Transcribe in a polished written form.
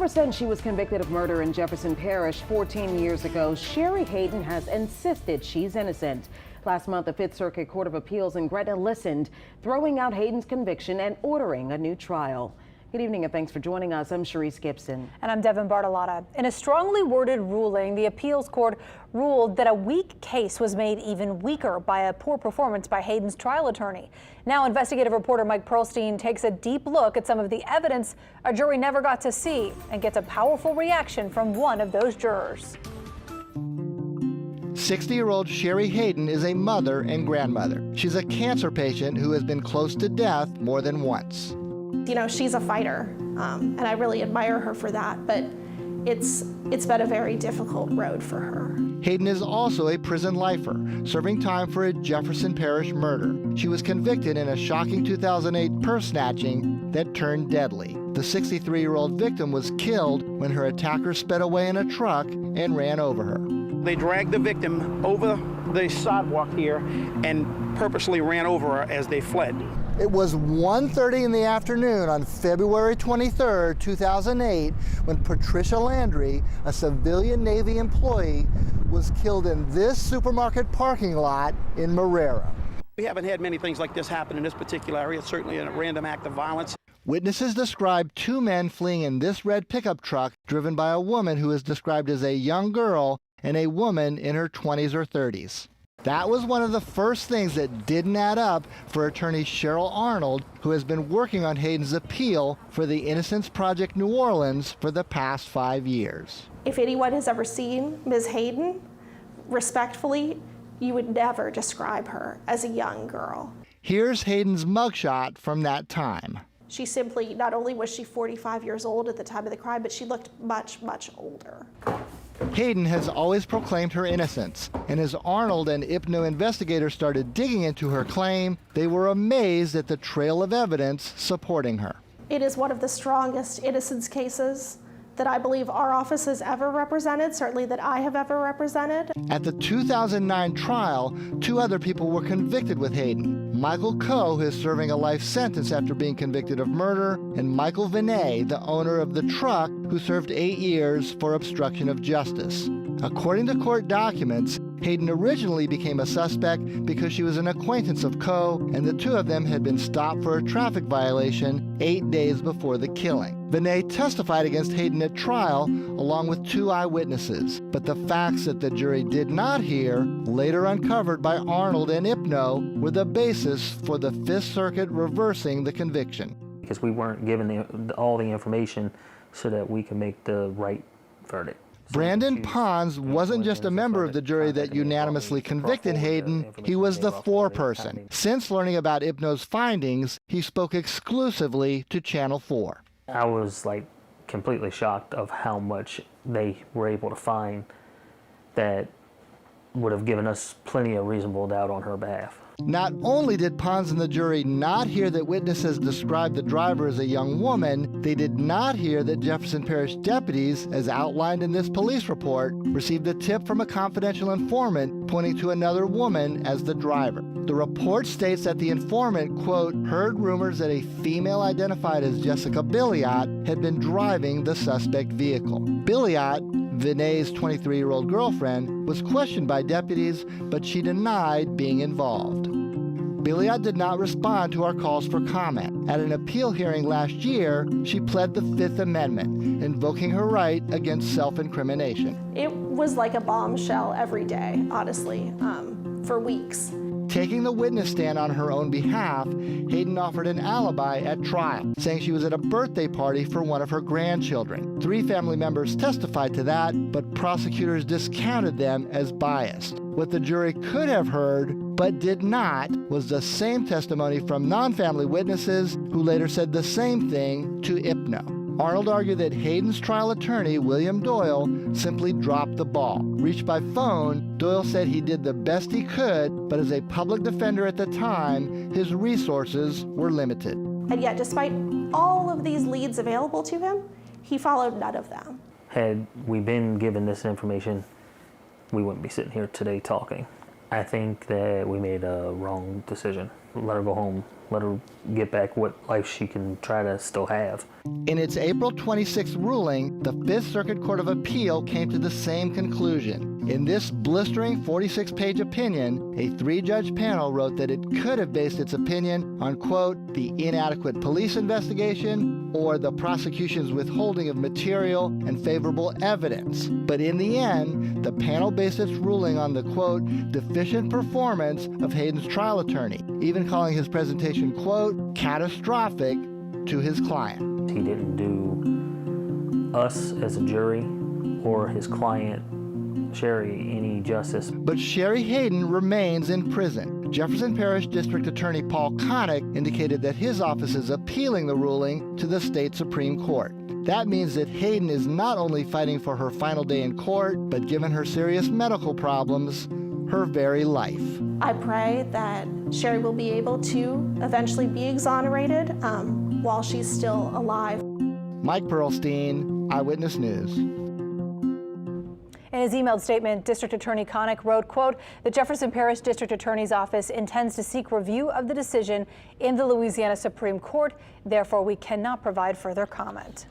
Ever since she was convicted of murder in Jefferson Parish 14 years ago, Cheri Hayden has insisted she's innocent. Last month, the Fifth Circuit Court of Appeals in Gretna listened, throwing out Hayden's conviction and ordering a new trial. Good evening and thanks for joining us. I'm Sharice Gibson. And I'm Devin Bartolotta. In a strongly worded ruling, the appeals court ruled that a weak case was made even weaker by a poor performance by Hayden's trial attorney. Now, investigative reporter Mike-Perlstein takes a deep look at some of the evidence a jury never got to see and gets a powerful reaction from one of those jurors. 60-year-old Cheri Hayden is a mother and grandmother. She's a cancer patient who has been close to death more than once. You know, she's a fighter, and I really admire her for that, but it's been a very difficult road for her. Hayden is also a prison lifer, serving time for a Jefferson Parish murder. She was convicted in a shocking 2008 purse-snatching that turned deadly. The 63-year-old victim was killed when her attacker sped away in a truck and ran over her. They dragged the victim over the sidewalk here and purposely ran over her as they fled. It was 1:30 in the afternoon on February 23, 2008, when Patricia Landry, a civilian Navy employee, was killed in this supermarket parking lot in Marrero. We haven't had many things like this happen in this particular area. It's certainly a random act of violence. Witnesses described two men fleeing in this red pickup truck driven by a woman who is described as a young girl and a woman in her 20s or 30s. That was one of the first things that didn't add up for attorney Cheryl Arnold, who has been working on Hayden's appeal for the Innocence Project New Orleans for the past 5 years. If anyone has ever seen Ms. Hayden, respectfully, you would never describe her as a young girl. Here's Hayden's mugshot from that time. She simply, not only was she 45 years old at the time of the crime, but she looked much, much older. Hayden has always proclaimed her innocence, and as Arnold and IPNO investigators started digging into her claim, they were amazed at the trail of evidence supporting her. It is one of the strongest innocence cases that I believe our office has ever represented, certainly that I have ever represented. At the 2009 trial, two other people were convicted with Hayden. Michael Coe, who is serving a life sentence after being convicted of murder, and Michael Vinay, the owner of the truck, who served 8 years for obstruction of justice. According to court documents, Hayden originally became a suspect because she was an acquaintance of Coe, and the two of them had been stopped for a traffic violation 8 days before the killing. Vinay testified against Hayden at trial, along with two eyewitnesses. But the facts that the jury did not hear, later uncovered by Arnold and IPNO, were the basis for the Fifth Circuit reversing the conviction. Because we weren't given all the information so that we could make the right verdict. Brandon Pons wasn't just a member of the jury that unanimously convicted Hayden, he was the foreperson. Since learning about IPNO's findings, he spoke exclusively to Channel 4. I was completely shocked of how much they were able to find that would have given us plenty of reasonable doubt on her behalf. Not only did Pons and the jury not hear that witnesses described the driver as a young woman, they did not hear that Jefferson Parish deputies, as outlined in this police report, received a tip from a confidential informant pointing to another woman as the driver. The report states that the informant, quote, heard rumors that a female identified as Jessica Billiot had been driving the suspect vehicle. Billiot, Vinay's 23-year-old girlfriend, was questioned by deputies, but she denied being involved. Billiot did not respond to our calls for comment. At an appeal hearing last year, she pled the Fifth Amendment, invoking her right against self-incrimination. It was like a bombshell every day, honestly, for weeks. Taking the witness stand on her own behalf, Hayden offered an alibi at trial, saying she was at a birthday party for one of her grandchildren. 3 family members testified to that, but prosecutors discounted them as biased. What the jury could have heard, but did not, was the same testimony from non-family witnesses who later said the same thing to IPNO. Arnold argued that Hayden's trial attorney, William Doyle, simply dropped the ball. Reached by phone, Doyle said he did the best he could, but as a public defender at the time, his resources were limited. And yet, despite all of these leads available to him, he followed none of them. Had we been given this information, we wouldn't be sitting here today talking. I think that we made a wrong decision. Let her go home let her get back what life she can try to still have. In its April 26th ruling, the Fifth Circuit Court of Appeal came to the same conclusion. In this blistering 46-page opinion, a 3-judge panel wrote that it could have based its opinion on, quote, the inadequate police investigation or the prosecution's withholding of material and favorable evidence. But in the end, the panel based its ruling on the, quote, deficient performance of Hayden's trial attorney, even calling his presentation, quote, catastrophic to his client. He didn't do us as a jury or his client, Cheri, any justice. But Cheri Hayden remains in prison. Jefferson Parish District Attorney Paul Connick indicated that his office is appealing the ruling to the state Supreme Court. That means that Hayden is not only fighting for her final day in court, but given her serious medical problems, her very life. I pray that Cheri will be able to eventually be exonerated while she's still alive. Mike Perlstein, Eyewitness News. In his emailed statement, District Attorney Connick wrote, quote, the Jefferson Parish District Attorney's Office intends to seek review of the decision in the Louisiana Supreme Court. Therefore, we cannot provide further comment.